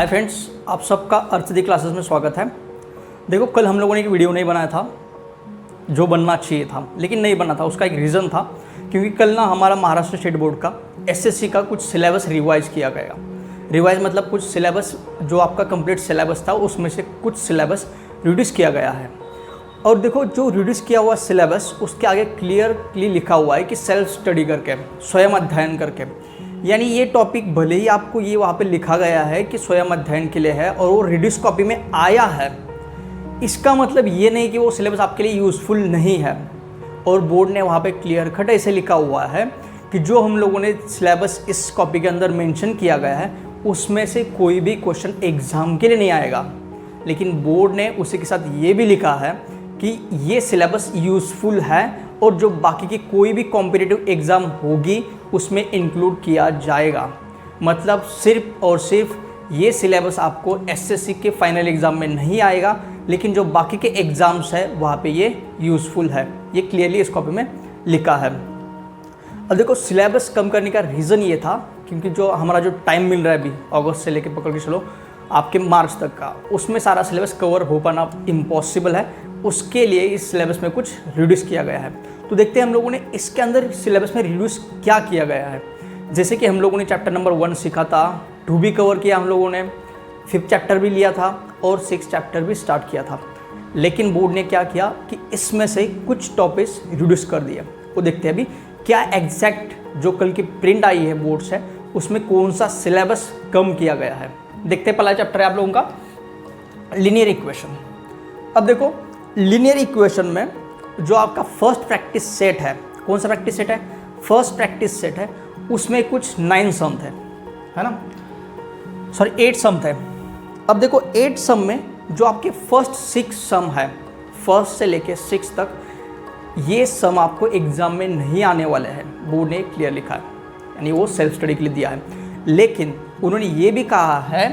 Hi friends, आप सबका अर्थदी classes में स्वागत है। देखो, कल हम लोगों ने एक वीडियो नहीं बनाया था जो बनना चाहिए था, लेकिन नहीं बना था। उसका एक रीज़न था, क्योंकि कल ना हमारा महाराष्ट्र स्टेट बोर्ड का एसएससी का कुछ सिलेबस रिवाइज किया गया। रिवाइज मतलब कुछ सिलेबस जो आपका कंप्लीट सिलेबस था उसमें से कुछ सिलेबस रिड्यूस किया गया है। और देखो, जो रिड्यूस किया हुआ सिलेबस उसके आगे क्लियरली लिखा हुआ है कि सेल्फ स्टडी करके, स्वयं अध्ययन करके। यानी ये टॉपिक भले ही आपको ये वहाँ पे लिखा गया है कि स्वयं अध्ययन के लिए है और वो रिड्यूस कॉपी में आया है, इसका मतलब ये नहीं कि वो सिलेबस आपके लिए यूज़फुल नहीं है। और बोर्ड ने वहाँ पे क्लियर कट ऐसे लिखा हुआ है कि जो हम लोगों ने सिलेबस इस कॉपी के अंदर मेंशन किया गया है उसमें से कोई भी क्वेश्चन एग्ज़ाम के लिए नहीं आएगा। लेकिन बोर्ड ने उसी के साथ ये भी लिखा है कि ये सिलेबस यूज़फुल है और जो बाकी की कोई भी कॉम्पिटिटिव एग्ज़ाम होगी उसमें इंक्लूड किया जाएगा। मतलब सिर्फ और सिर्फ ये सिलेबस आपको एसएससी के फाइनल एग्ज़ाम में नहीं आएगा, लेकिन जो बाकी के एग्ज़ाम्स है वहाँ पे ये यूज़फुल है। ये क्लियरली इस कॉपी में लिखा है। अब देखो, सिलेबस कम करने का रीज़न ये था क्योंकि जो हमारा जो टाइम मिल रहा है अभी अगस्त से लेकर पकड़ के चलो आपके मार्च तक का, उसमें सारा सिलेबस कवर हो पाना इम्पॉसिबल है। उसके लिए इस सिलेबस में कुछ रिड्यूस किया गया है। तो देखते हैं हम लोगों ने इसके अंदर सिलेबस में रिड्यूस क्या किया गया है। जैसे कि हम लोगों ने चैप्टर नंबर 1 सीखा था, 2 भी कवर किया हम लोगों ने, 5th चैप्टर भी लिया था और 6th चैप्टर भी स्टार्ट किया था। लेकिन बोर्ड ने क्या किया कि इसमें से कुछ टॉपिक्स रिड्यूस कर दिए। वो देखते हैं अभी क्या एग्जैक्ट जो कल की प्रिंट आई है बोर्ड से उसमें कौन सा सिलेबस कम किया गया है। देखते हैं, पहला चैप्टर है आप लोगों का लीनियर इक्वेशन। अब देखो, लीनियर इक्वेशन में जो आपका फर्स्ट प्रैक्टिस सेट है, कौन सा प्रैक्टिस सेट है? फर्स्ट प्रैक्टिस सेट है, उसमें कुछ 9 सम थे, है ना, सॉरी 8 सम थे। अब देखो 8 सम में जो आपके फर्स्ट 6 सम है, फर्स्ट से लेके 6 तक, ये सम आपको एग्जाम में नहीं आने वाले हैं। बोर्ड ने क्लियर लिखा है, यानी वो सेल्फ स्टडी के लिए दिया है। लेकिन उन्होंने ये भी कहा है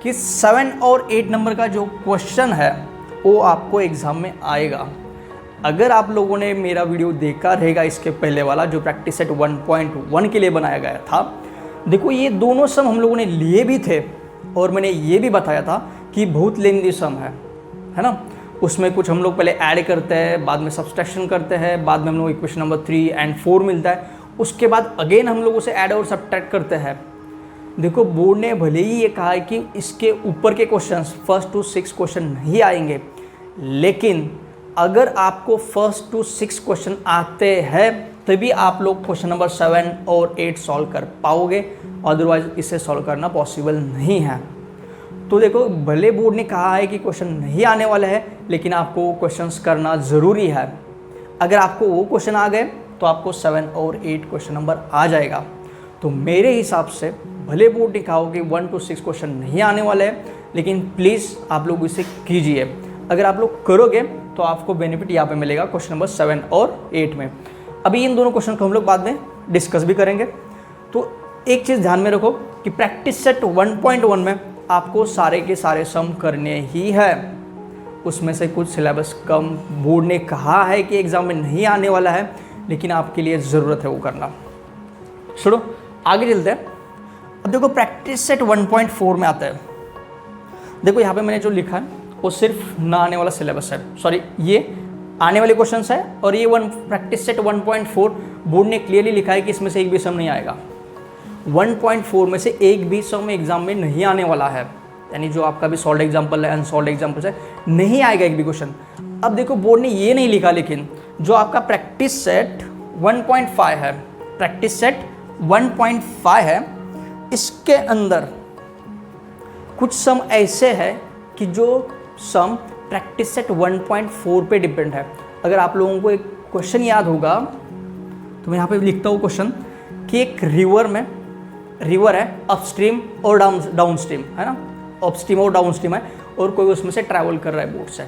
कि 7 और 8 नंबर का जो क्वेश्चन है वो आपको एग्ज़ाम में आएगा। अगर आप लोगों ने मेरा वीडियो देखा रहेगा इसके पहले वाला जो प्रैक्टिस सेट 1.1 के लिए बनाया गया था, देखो ये दोनों सम हम लोगों ने लिए भी थे और मैंने ये भी बताया था कि बहुत लेंदी सम है ना। उसमें कुछ हम लोग पहले ऐड करते हैं, बाद में सब्सट्रैक्शन करते हैं, बाद में हम लोग इक्वेशन नंबर 3 और 4 मिलता है, उसके बाद अगेन हम लोग उसे ऐड और सब्ट्रैक्ट करते हैं। देखो, बोर्ड ने भले ही ये कहा है कि इसके ऊपर के क्वेश्चंस 1 to 6 क्वेश्चन नहीं आएंगे, लेकिन अगर आपको 1 to 6 क्वेश्चन आते हैं तभी आप लोग क्वेश्चन नंबर 7 और 8 सॉल्व कर पाओगे, अदरवाइज इसे सॉल्व करना पॉसिबल नहीं है। तो देखो, भले बोर्ड ने कहा है कि क्वेश्चन नहीं आने वाले हैं, लेकिन आपको क्वेश्चंस करना ज़रूरी है। अगर आपको वो क्वेश्चन आ गए तो आपको 7 और 8 क्वेश्चन नंबर आ जाएगा। तो मेरे हिसाब से भले बोर्ड ने कहा हो कि 1 to 6 क्वेश्चन नहीं आने वाले हैं, लेकिन प्लीज़ आप लोग इसे कीजिए। अगर आप लोग करोगे तो आपको बेनिफिट यहाँ पे मिलेगा क्वेश्चन नंबर 7 और 8 में। अभी इन दोनों क्वेश्चन को हम लोग बाद में डिस्कस भी करेंगे। तो एक चीज़ ध्यान में रखो कि प्रैक्टिस सेट 1.1 में आपको सारे के सारे सम करने ही है। उसमें से कुछ सिलेबस कम बोर्ड ने कहा है कि एग्ज़ाम में नहीं आने वाला है, लेकिन आपके लिए ज़रूरत है वो करना। छोड़ो, आगे चलते हैं। अब देखो, प्रैक्टिस सेट 1.4 में आता है। देखो यहाँ पे मैंने जो लिखा है वो सिर्फ ना आने वाला सिलेबस है, सॉरी ये आने वाले क्वेश्चंस है, और ये प्रैक्टिस सेट 1.4 बोर्ड ने क्लियरली लिखा है कि इसमें से एक भी सम नहीं आएगा। 1.4 में से एक भी सम एग्जाम में नहीं आने वाला है, यानी जो आपका भी सॉल्व एग्जाम्पल है, अनसॉल्व एग्जाम्पल है, नहीं आएगा एक भी क्वेश्चन। अब देखो, बोर्ड ने ये नहीं लिखा, लेकिन जो आपका प्रैक्टिस सेट 1.5 है, प्रैक्टिस सेट 1.5 है, इसके अंदर कुछ सम ऐसे हैं कि जो सम प्रैक्टिस सेट 1.4 पे डिपेंड है। अगर आप लोगों को एक क्वेश्चन याद होगा तो मैं यहाँ पे लिखता हूँ क्वेश्चन कि एक रिवर है, अपस्ट्रीम और डाउनस्ट्रीम है ना, अपस्ट्रीम और डाउनस्ट्रीम है, और कोई उसमें से ट्रैवल कर रहा है बोट से।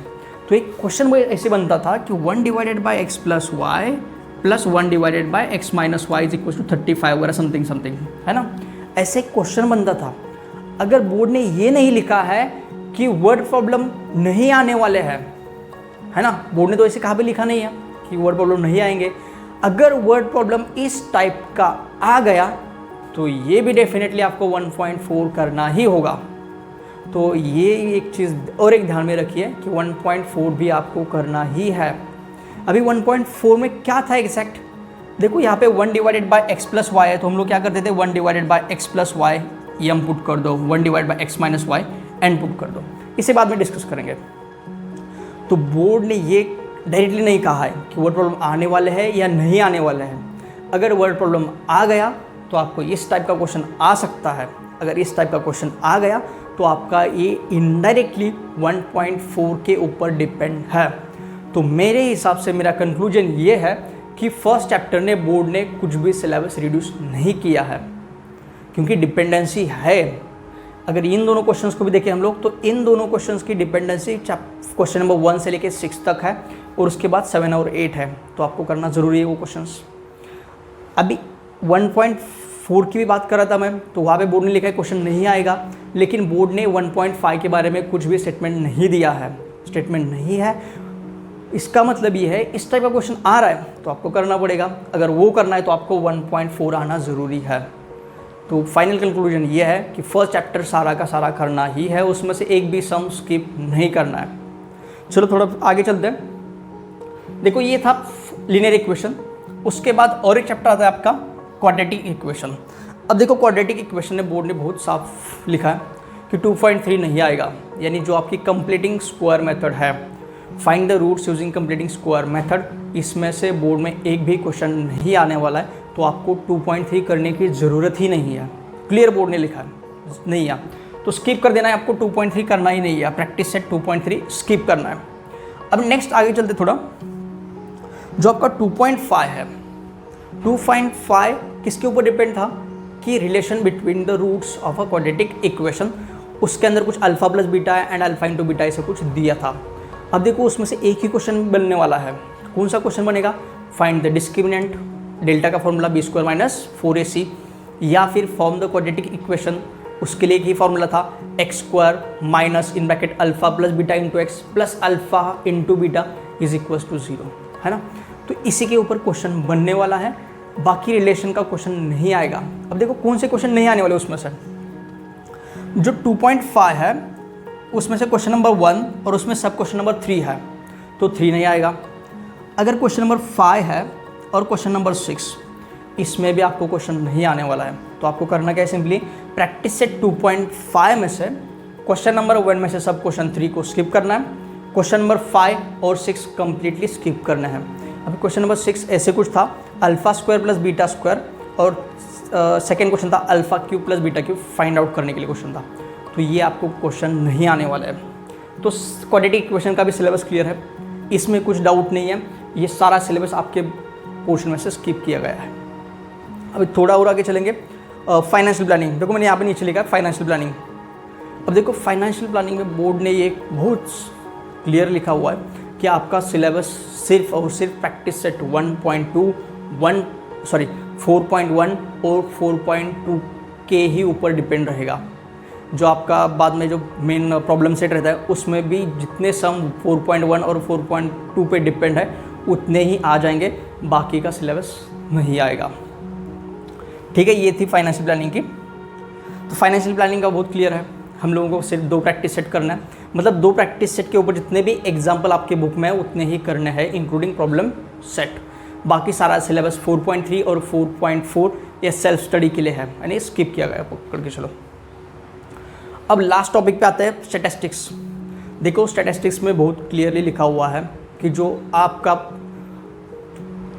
तो एक क्वेश्चन ऐसे बनता था कि 1 divided by x plus y plus 1 divided by x minus y is equal to 35 वगैरह समथिंग है ना, ऐसे क्वेश्चन बनता था। अगर बोर्ड ने ये नहीं लिखा है कि वर्ड प्रॉब्लम नहीं आने वाले हैं, है ना, बोर्ड ने तो ऐसे कहा भी लिखा नहीं है कि वर्ड प्रॉब्लम नहीं आएंगे। अगर वर्ड प्रॉब्लम इस टाइप का आ गया तो ये भी डेफिनेटली आपको 1.4 करना ही होगा। तो ये एक चीज़ और एक ध्यान में रखिए कि 1.4 भी आपको करना ही है। अभी 1.4 में क्या था एग्जैक्ट, देखो यहाँ पे 1 divided by x plus y है, तो हम लोग क्या करते थे 1 divided by x plus y m put कर दो, 1 divide by x minus y n put कर दो, इसे बाद में डिस्कस करेंगे। तो बोर्ड ने ये डायरेक्टली नहीं कहा है कि वर्ड प्रॉब्लम आने वाले हैं या नहीं आने वाले हैं। अगर वर्ड प्रॉब्लम आ गया तो आपको इस टाइप का क्वेश्चन आ सकता है, अगर इस टाइप का क्वेश्चन आ गया तो आपका ये इनडायरेक्टली 1.4 के ऊपर डिपेंड है। तो मेरे हिसाब से मेरा कंक्लूजन ये है कि फर्स्ट चैप्टर ने बोर्ड ने कुछ भी सिलेबस रिड्यूस नहीं किया है, क्योंकि डिपेंडेंसी है। अगर इन दोनों क्वेश्चंस को भी देखें हम लोग, तो इन दोनों क्वेश्चंस की डिपेंडेंसी क्वेश्चन नंबर 1 से लेकर 6 तक है और उसके बाद 7 और 8 है, तो आपको करना ज़रूरी है वो क्वेश्चंस। अभी 1.4 की भी बात कर रहा था मैं, तो वहाँ पे बोर्ड ने लिखा है क्वेश्चन नहीं आएगा, लेकिन बोर्ड ने 1.5 के बारे में कुछ भी स्टेटमेंट नहीं दिया है, स्टेटमेंट नहीं है। इसका मतलब ये है इस टाइप का क्वेश्चन आ रहा है तो आपको करना पड़ेगा, अगर वो करना है तो आपको 1.4 आना ज़रूरी है। तो फाइनल कंक्लूजन ये है कि फर्स्ट चैप्टर सारा का सारा करना ही है, उसमें से एक भी सम स्किप नहीं करना है। चलो थोड़ा आगे चलते हैं। देखो ये था लीनियर इक्वेशन, उसके बाद और एक चैप्टर आता है आपका क्वाड्रेटिक इक्वेशन। अब देखो क्वाड्रेटिक इक्वेशन ने बोर्ड ने बहुत साफ लिखा है कि 2.3 नहीं आएगा, यानी जो आपकी कंप्लीटिंग स्क्वायर मेथड है, find the roots using completing square method, इसमें से बोर्ड में एक भी क्वेश्चन नहीं आने वाला है, तो आपको 2.3 करने की ज़रूरत ही नहीं है। क्लियर बोर्ड ने लिखा है, नहीं है तो स्किप कर देना है, आपको 2.3 करना ही नहीं है, प्रैक्टिस सेट 2.3 स्किप करना है। अब नेक्स्ट आगे चलते थोड़ा, जो आपका 2.5 है, 2.5 किसके ऊपर डिपेंड था कि relation between the roots of a quadratic equation, उसके अंदर कुछ alpha plus beta and alpha into beta ऐसे कुछ दिया था। अब देखो उसमें से एक ही क्वेश्चन बनने वाला है, कौन सा क्वेश्चन बनेगा, फाइंड द डिस्क्रिमिनेंट, डेल्टा का formula B square minus 4ac, या फिर फॉर्म द क्वाड्रेटिक इक्वेशन, उसके लिए एक ही फॉर्मूला था x square minus in bracket alpha plus beta into x plus alpha into beta is equals to 0, है ना। तो इसी के ऊपर क्वेश्चन बनने वाला है, बाकी रिलेशन का क्वेश्चन नहीं आएगा। अब देखो कौन से क्वेश्चन नहीं आने वाले उसमें से, जो 2.5 है उसमें से क्वेश्चन नंबर 1 और उसमें सब क्वेश्चन नंबर 3 है, तो 3 नहीं आएगा। अगर क्वेश्चन नंबर 5 है और क्वेश्चन नंबर 6, इसमें भी आपको क्वेश्चन नहीं आने वाला है, तो आपको करना क्या है, सिंपली प्रैक्टिस सेट 2.5 में से क्वेश्चन नंबर 1 में से सब क्वेश्चन 3 को स्किप करना है, क्वेश्चन नंबर 5 और 6 कंप्लीटली स्किप करना है। अभी क्वेश्चन नंबर 6 ऐसे कुछ था, alpha square plus beta square, और सेकेंड क्वेश्चन था alpha cube plus beta cube find out करने के लिए क्वेश्चन था, तो ये आपको क्वेश्चन नहीं आने वाला है। तो क्वाड्रेटिक इक्वेशन का भी सिलेबस क्लियर है, इसमें कुछ डाउट नहीं है, ये सारा सिलेबस आपके पोर्शन में से स्किप किया गया है। अभी थोड़ा और आगे चलेंगे, फाइनेंशियल प्लानिंग। देखो मैंने यहाँ पे नीचे लिखा है फाइनेंशियल प्लानिंग। अब देखो फाइनेंशियल प्लानिंग में बोर्ड ने ये बहुत क्लियर लिखा हुआ है कि आपका सिलेबस सिर्फ और सिर्फ प्रैक्टिस सेट 4.1 और 4.2 के ही ऊपर डिपेंड रहेगा। जो आपका बाद में जो मेन प्रॉब्लम सेट रहता है उसमें भी जितने सम 4.1 और 4.2 पे डिपेंड है उतने ही आ जाएंगे, बाकी का सिलेबस नहीं आएगा। ठीक है, ये थी फाइनेंशियल प्लानिंग की। तो फाइनेंशियल प्लानिंग का बहुत क्लियर है, हम लोगों को सिर्फ 2 प्रैक्टिस सेट करना है, मतलब 2 प्रैक्टिस सेट के ऊपर जितने भी एग्जाम्पल आपके बुक में है उतने ही करने हैं इंक्लूडिंग प्रॉब्लम सेट। बाकी सारा सिलेबस 4.3 और 4.4 ये सेल्फ स्टडी के लिए है, यानी स्किप किया गया पकड़ के चलो। अब लास्ट टॉपिक पे आते हैं स्टैटिस्टिक्स। देखो स्टैटिस्टिक्स में बहुत क्लियरली लिखा हुआ है कि जो आपका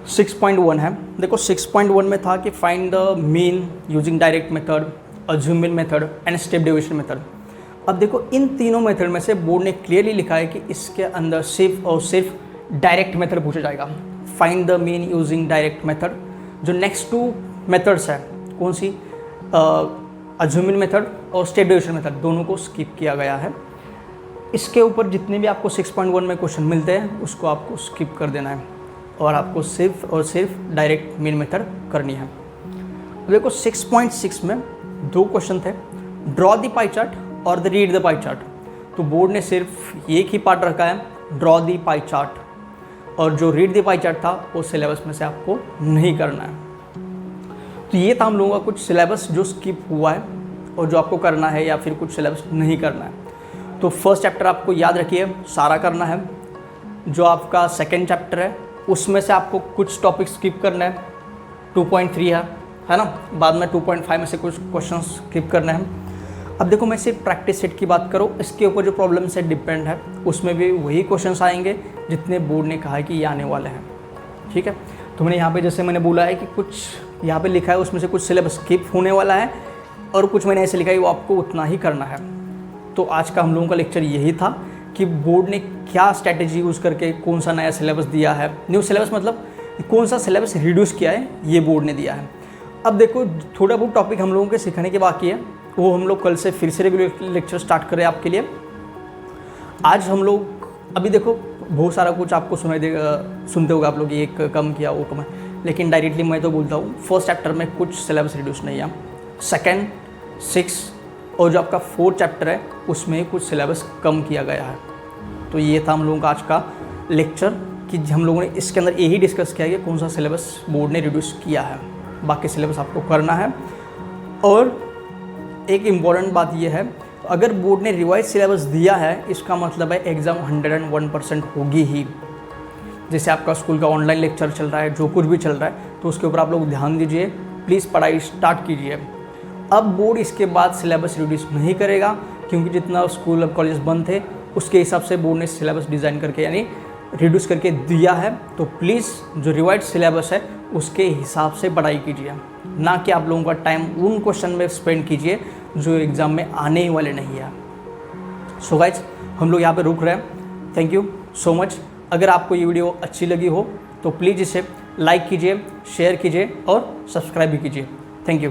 6.1 है, देखो 6.1 में था कि find the mean using direct method, assuming method and step deviation method. अब देखो इन तीनों मेथड में से बोर्ड ने क्लियरली लिखा है कि इसके अंदर सिर्फ और सिर्फ डायरेक्ट मेथड पूछा जाएगा, find the mean using direct method. जो नेक्स्ट 2 मेथड्स है, कौन सी, अज्यूमिंग मेथड और स्टेप डेविएशन मेथड, दोनों को स्किप किया गया है। इसके ऊपर जितने भी आपको 6.1 में क्वेश्चन मिलते हैं उसको आपको स्किप कर देना है और आपको सिर्फ और सिर्फ डायरेक्ट मीन मेथड करनी है। देखो 6.6 में 2 क्वेश्चन थे, ड्रॉ द पाई चार्ट और the read the pie chart. तो बोर्ड ने सिर्फ एक ही पार्ट रखा है, ड्रॉ द पाई चार्ट, और जो रीड द पाई चार्ट था वो सिलेबस में से आपको नहीं करना है। तो ये था हम लोगों का कुछ सिलेबस जो स्किप हुआ है और जो आपको करना है, या फिर कुछ सिलेबस नहीं करना है। तो फर्स्ट चैप्टर आपको याद रखिए सारा करना है। जो आपका सेकेंड चैप्टर है उसमें से आपको कुछ टॉपिक स्किप करना है, 2.3 है ना, बाद में 2.5 में से कुछ क्वेश्चन स्किप करना है। अब देखो मैं सिर्फ प्रैक्टिस सेट की बात करूँ, इसके ऊपर जो प्रॉब्लम सेट डिपेंड है उसमें भी वही क्वेश्चंस आएंगे जितने बोर्ड ने कहा है कि ये आने वाले हैं। ठीक है, तो मैंने यहाँ पे जैसे मैंने बोला है कि कुछ यहाँ पे लिखा है उसमें से कुछ सिलेबस स्किप होने वाला है और कुछ मैंने ऐसे लिखा है वो आपको उतना ही करना है। तो आज का हम लोगों का लेक्चर यही था कि बोर्ड ने क्या स्ट्रैटेजी यूज़ करके कौन सा नया सिलेबस दिया है। न्यू सिलेबस मतलब कौन सा सिलेबस रिड्यूस किया है ये बोर्ड ने दिया है। अब देखो थोड़ा बहुत टॉपिक हम लोगों के सीखने के बाकी है, वो हम लोग कल से फिर से रेगुलर लेक्चर स्टार्ट करें आपके लिए। आज हम लोग अभी देखो बहुत सारा कुछ आपको सुनाई देगा, सुनते होगा आप लोग, ये कम किया वो कम है, लेकिन डायरेक्टली मैं तो बोलता हूँ फर्स्ट चैप्टर में कुछ सिलेबस रिड्यूस नहीं है। सेकेंड, 6 और जो आपका 4th चैप्टर है उसमें कुछ सिलेबस कम किया गया है। तो ये था हम लोगों का आज का लेक्चर कि हम लोगों ने इसके अंदर यही डिस्कस किया कि कौन सा सिलेबस बोर्ड ने रिड्यूस किया है, बाकी सिलेबस आपको करना है। और एक इम्पॉर्टेंट बात यह है, अगर बोर्ड ने रिवाइज सिलेबस दिया है इसका मतलब है एग्ज़ाम 101% होगी ही। जैसे आपका स्कूल का ऑनलाइन लेक्चर चल रहा है, जो कुछ भी चल रहा है, तो उसके ऊपर आप लोग ध्यान दीजिए, प्लीज़ पढ़ाई स्टार्ट कीजिए। अब बोर्ड इसके बाद सिलेबस रिड्यूस नहीं करेगा क्योंकि जितना स्कूल अब कॉलेज बंद थे उसके हिसाब से बोर्ड ने सिलेबस डिज़ाइन करके यानी रिड्यूस करके दिया है। तो प्लीज़ जो रिवाइज सिलेबस है उसके हिसाब से पढ़ाई कीजिए, ना कि आप लोगों का टाइम उन क्वेश्चन में स्पेंड कीजिए जो एग्ज़ाम में आने ही वाले नहीं है। सो गाइज हम लोग यहाँ पे रुक रहे हैं। Thank you so much. अगर आपको ये वीडियो अच्छी लगी हो तो प्लीज़ इसे लाइक कीजिए, शेयर कीजिए और सब्सक्राइब भी कीजिए। Thank you.